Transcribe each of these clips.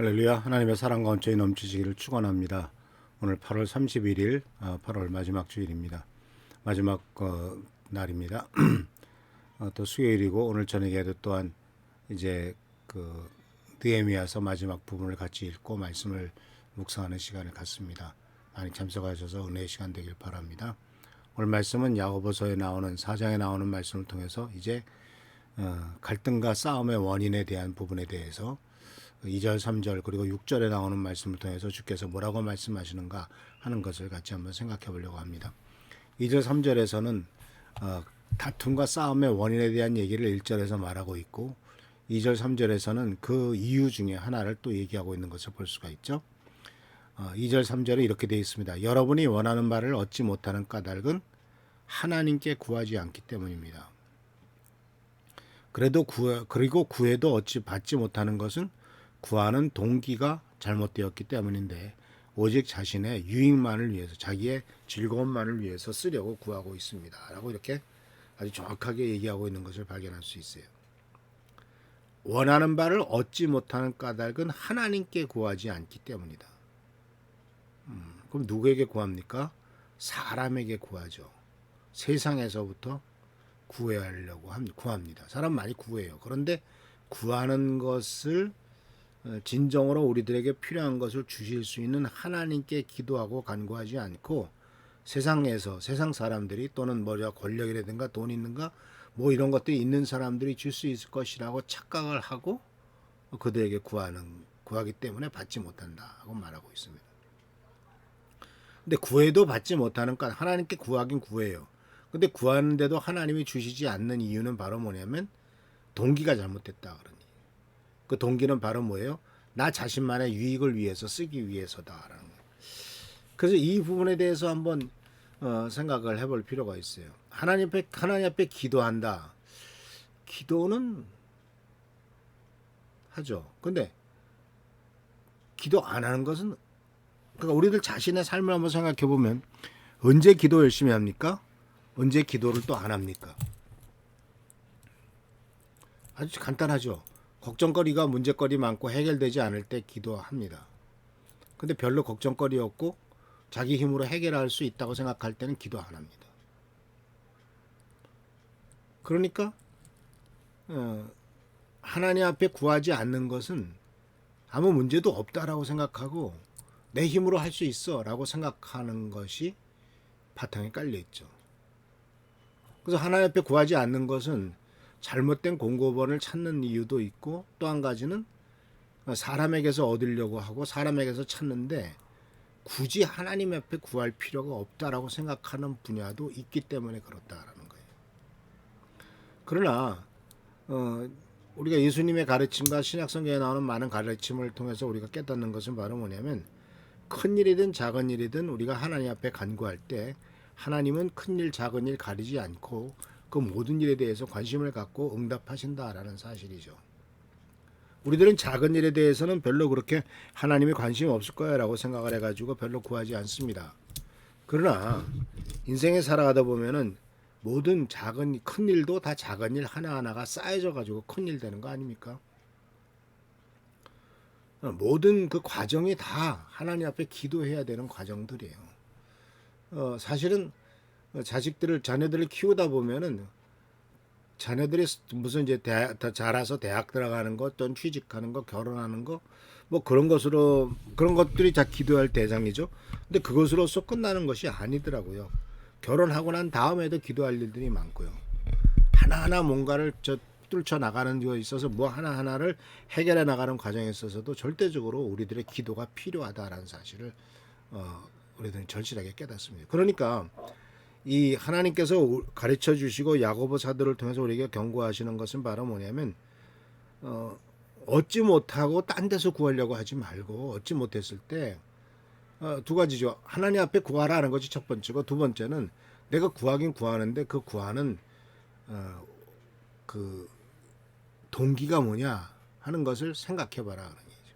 할렐루야. 하나님의 사랑과 온전히 넘치시기를 축원합니다. 오늘 8월 31일 8월 마지막 주일입니다. 마지막 날입니다. 또 수요일이고 오늘 저녁에도 또한 이제 느헤미야서 마지막 부분을 같이 읽고 말씀을 묵상하는 시간을 갖습니다. 많이 참석하셔서 은혜의 시간 되길 바랍니다. 오늘 말씀은 야고보서에 나오는 4장에 나오는 말씀을 통해서 이제 갈등과 싸움의 원인에 대한 부분에 대해서 2절, 3절 그리고 6절에 나오는 말씀을 통해서 주께서 뭐라고 말씀하시는가 하는 것을 같이 한번 생각해 보려고 합니다. 2절, 3절에서는 다툼과 싸움의 원인에 대한 얘기를 1절에서 말하고 있고 2절, 3절에서는 그 이유 중에 하나를 또 얘기하고 있는 것을 볼 수가 있죠. 2절, 3절에 이렇게 되어 있습니다. 여러분이 원하는 바를 얻지 못하는 까닭은 하나님께 구하지 않기 때문입니다. 그리고 구해도 받지 못하는 것은 구하는 동기가 잘못되었기 때문인데 오직 자신의 유익만을 위해서 자기의 즐거움만을 위해서 쓰려고 구하고 있습니다. 라고 이렇게 아주 정확하게 얘기하고 있는 것을 발견할 수 있어요. 원하는 바를 얻지 못하는 까닭은 하나님께 구하지 않기 때문이다. 그럼 누구에게 구합니까? 사람에게 구하죠. 세상에서부터 구하려고 구합니다. 사람 많이 구해요. 그런데 구하는 것을 진정으로 우리들에게 필요한 것을 주실 수 있는 하나님께 기도하고 간구하지 않고 세상 사람들이 또는 권력이라든가 돈 있는가 이런 것들이 있는 사람들이 줄 수 있을 것이라고 착각을 하고 그들에게 구하기 때문에 받지 못한다고 말하고 있습니다. 근데 구해도 받지 못하는 것 하나님께 구하긴 구해요. 근데 구하는데도 하나님이 주시지 않는 이유는 바로 뭐냐면 동기가 잘못됐다 그러니. 그 동기는 바로 뭐예요? 나 자신만의 유익을 위해서 쓰기 위해서다라는 거예요. 그래서 이 부분에 대해서 한번 생각을 해볼 필요가 있어요. 하나님 앞에 기도한다. 기도는 하죠. 근데 기도 안 하는 것은 그러니까 우리들 자신의 삶을 한번 생각해 보면 언제 기도 열심히 합니까? 언제 기도를 또 안 합니까? 아주 간단하죠. 걱정거리가 문제거리 많고 해결되지 않을 때 기도합니다. 근데 별로 걱정거리 없고 자기 힘으로 해결할 수 있다고 생각할 때는 기도 안 합니다. 그러니까 하나님 앞에 구하지 않는 것은 아무 문제도 없다라고 생각하고 내 힘으로 할 수 있어 라고 생각하는 것이 바탕에 깔려 있죠. 그래서 하나님 앞에 구하지 않는 것은 잘못된 공급원을 찾는 이유도 있고 또 한 가지는 사람에게서 얻으려고 하고 사람에게서 찾는데 굳이 하나님 앞에 구할 필요가 없다라고 생각하는 분야도 있기 때문에 그렇다라는 거예요. 그러나 우리가 예수님의 가르침과 신약성경에 나오는 많은 가르침을 통해서 우리가 깨닫는 것은 바로 뭐냐면 큰 일이든 작은 일이든 우리가 하나님 앞에 간구할 때 하나님은 큰 일 작은 일 가리지 않고 그 모든 일에 대해서 관심을 갖고 응답하신다라는 사실이죠. 우리들은 작은 일에 대해서는 별로 그렇게 하나님이 관심이 없을 거야라고 생각을 해가지고 별로 구하지 않습니다. 그러나 인생에 살아가다 보면은 모든 큰 일도 다 작은 일 하나하나가 쌓여져 가지고 큰 일 되는 거 아닙니까? 모든 그 과정이 다 하나님 앞에 기도해야 되는 과정들이에요. 사실은 자녀들을 키우다 보면은 자녀들이 무슨 이제 자라서 대학 들어가는 것, 또는 취직하는 거, 결혼하는 거, 그런 것들이 다 기도할 대상이죠. 근데 그것으로서 끝나는 것이 아니더라고요. 결혼하고 난 다음에도 기도할 일들이 많고요. 하나하나 뭔가를 뚫쳐 나가는 데 있어서 하나하나를 해결해 나가는 과정에 있어서도 절대적으로 우리들의 기도가 필요하다라는 사실을 우리들은 절실하게 깨닫습니다. 그러니까 이 하나님께서 가르쳐 주시고 야고보 사도를 통해서 우리에게 경고하시는 것은 바로 뭐냐면 얻지 못하고 딴 데서 구하려고 하지 말고 얻지 못했을 때 두 가지죠. 하나님 앞에 구하라는 것이 첫 번째고, 두 번째는 내가 구하긴 구하는데 그 구하는 그 동기가 뭐냐 하는 것을 생각해봐라 하는 얘기죠.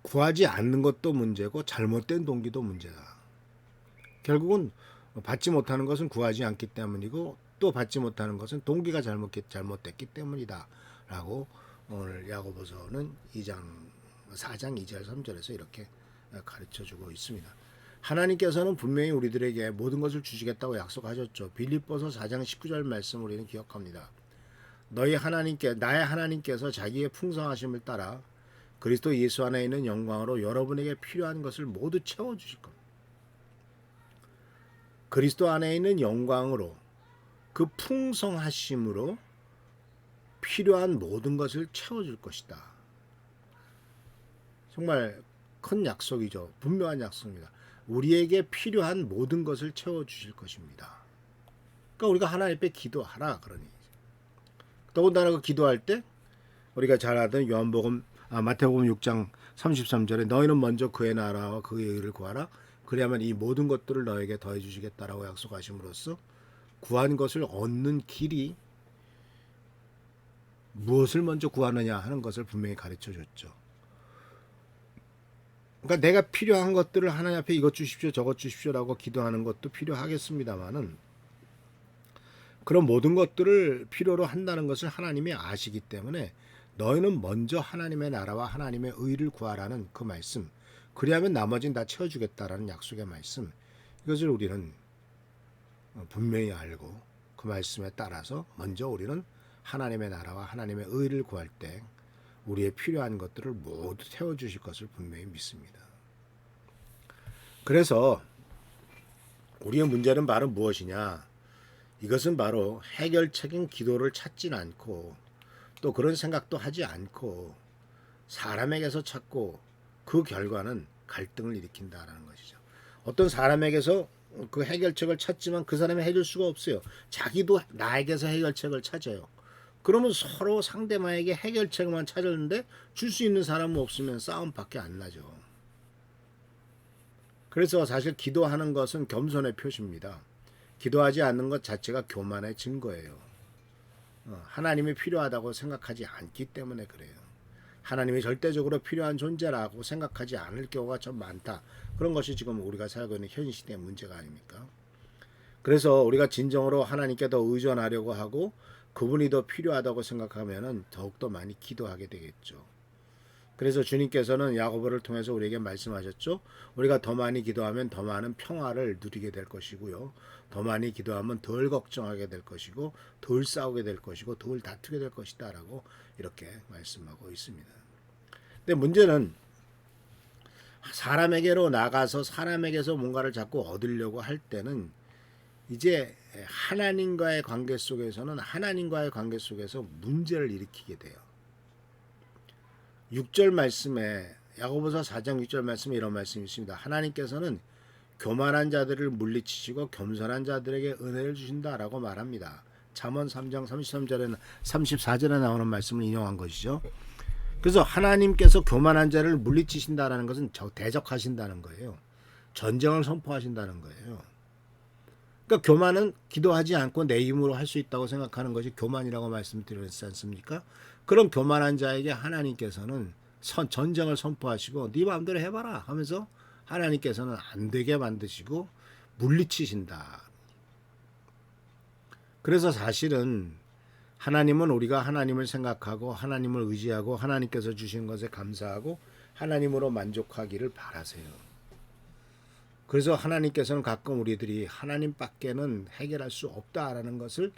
구하지 않는 것도 문제고 잘못된 동기도 문제다. 결국은 받지 못하는 것은 구하지 않기 때문이고, 또 받지 못하는 것은 동기가 잘못됐기 때문이다 라고 오늘 야고보서는 4장 2절 3절에서 이렇게 가르쳐주고 있습니다. 하나님께서는 분명히 우리들에게 모든 것을 주시겠다고 약속하셨죠. 빌립보서 4장 19절 말씀 우리는 기억합니다. 나의 하나님께서 자기의 풍성하심을 따라 그리스도 예수 안에 있는 영광으로 여러분에게 필요한 것을 모두 채워주실 겁니다. 그리스도 안에 있는 영광으로, 그 풍성하심으로 필요한 모든 것을 채워줄 것이다. 정말 큰 약속이죠. 분명한 약속입니다. 우리에게 필요한 모든 것을 채워주실 것입니다. 그러니까 우리가 하나님 앞에 기도하라 그러니. 더군다나 그 기도할 때 우리가 잘 아던 마태복음 6장 33절에 너희는 먼저 그의 나라와 그의 의를 구하라. 그래야만 이 모든 것들을 너에게 더해 주시겠다라고 약속하심으로써 구한 것을 얻는 길이 무엇을 먼저 구하느냐 하는 것을 분명히 가르쳐 줬죠. 그러니까 내가 필요한 것들을 하나님 앞에 이것 주십시오 저것 주십시오라고 기도하는 것도 필요하겠습니다만은, 그런 모든 것들을 필요로 한다는 것을 하나님이 아시기 때문에 너희는 먼저 하나님의 나라와 하나님의 의를 구하라는 그 말씀, 그리하면 나머지는 다 채워주겠다라는 약속의 말씀, 이것을 우리는 분명히 알고 그 말씀에 따라서 먼저 우리는 하나님의 나라와 하나님의 의를 구할 때 우리의 필요한 것들을 모두 채워주실 것을 분명히 믿습니다. 그래서 우리의 문제는 바로 무엇이냐? 이것은 바로 해결책인 기도를 찾진 않고, 또 그런 생각도 하지 않고 사람에게서 찾고, 그 결과는 갈등을 일으킨다라는 것이죠. 어떤 사람에게서 그 해결책을 찾지만 그 사람이 해줄 수가 없어요. 자기도 나에게서 해결책을 찾아요. 그러면 서로 상대방에게 해결책만 찾았는데 줄 수 있는 사람은 없으면 싸움밖에 안 나죠. 그래서 사실 기도하는 것은 겸손의 표시입니다. 기도하지 않는 것 자체가 교만의 증거예요. 하나님이 필요하다고 생각하지 않기 때문에 그래요. 하나님이 절대적으로 필요한 존재라고 생각하지 않을 경우가 좀 많다. 그런 것이 지금 우리가 살고 있는 현 시대의 문제가 아닙니까? 그래서 우리가 진정으로 하나님께 더 의존하려고 하고 그분이 더 필요하다고 생각하면 더욱더 많이 기도하게 되겠죠. 그래서 주님께서는 야고보를 통해서 우리에게 말씀하셨죠. 우리가 더 많이 기도하면 더 많은 평화를 누리게 될 것이고요. 더 많이 기도하면 덜 걱정하게 될 것이고, 덜 싸우게 될 것이고, 덜 다투게 될 것이다 라고 이렇게 말씀하고 있습니다. 근데 문제는 사람에게로 나가서 사람에게서 뭔가를 자꾸 얻으려고 할 때는 이제 하나님과의 관계 속에서는 하나님과의 관계 속에서 문제를 일으키게 돼요. 6절 말씀에, 야고보서 4장 6절 말씀에 이런 말씀이 있습니다. 하나님께서는 교만한 자들을 물리치시고 겸손한 자들에게 은혜를 주신다라고 말합니다. 잠언 3장 33절에 34절에 나오는 말씀을 인용한 것이죠. 그래서 하나님께서 교만한 자를 물리치신다라는 것은 대적하신다는 거예요. 전쟁을 선포하신다는 거예요. 그러니까 교만은 기도하지 않고 내 힘으로 할 수 있다고 생각하는 것이 교만이라고 말씀드렸지 않습니까? 그런 교만한 자에게 하나님께서는 전쟁을 선포하시고 네 마음대로 해봐라 하면서 하나님께서는 안 되게 만드시고 물리치신다. 그래서 사실은 하나님은 우리가 하나님을 생각하고 하나님을 의지하고 하나님께서 주신 것에 감사하고 하나님으로 만족하기를 바라세요. 그래서 하나님께서는 가끔 우리들이 하나님밖에는 해결할 수 없다라는 것을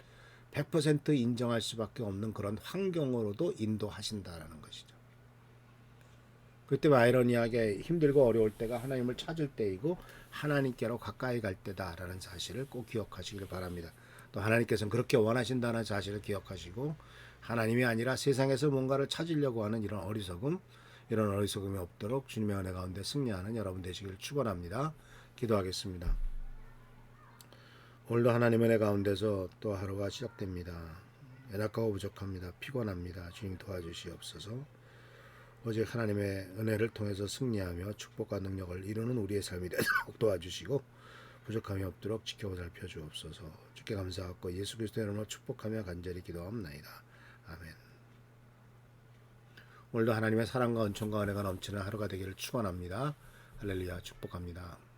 100% 인정할 수밖에 없는 그런 환경으로도 인도하신다라는 것이죠. 그때 아이러니하게 힘들고 어려울 때가 하나님을 찾을 때이고 하나님께로 가까이 갈 때다라는 사실을 꼭 기억하시길 바랍니다. 또 하나님께서는 그렇게 원하신다는 사실을 기억하시고 하나님이 아니라 세상에서 뭔가를 찾으려고 하는 이런 어리석음, 이런 어리석음이 없도록 주님의 은혜 가운데 승리하는 여러분 되시길 축원합니다. 기도하겠습니다. 오늘도 하나님의 은혜 가운데서 또 하루가 시작됩니다. 연약하고 부족합니다. 피곤합니다. 주님 도와주시옵소서. 오직 하나님의 은혜를 통해서 승리하며 축복과 능력을 이루는 우리의 삶이 되도록 도와주시고 부족함이 없도록 지켜 살펴주옵소서. 주께 감사하고 예수 그리스도의 이름으로 축복하며 간절히 기도합나이다. 아멘. 오늘도 하나님의 사랑과 은총과 은혜가 넘치는 하루가 되기를 축원합니다. 할렐루야 축복합니다.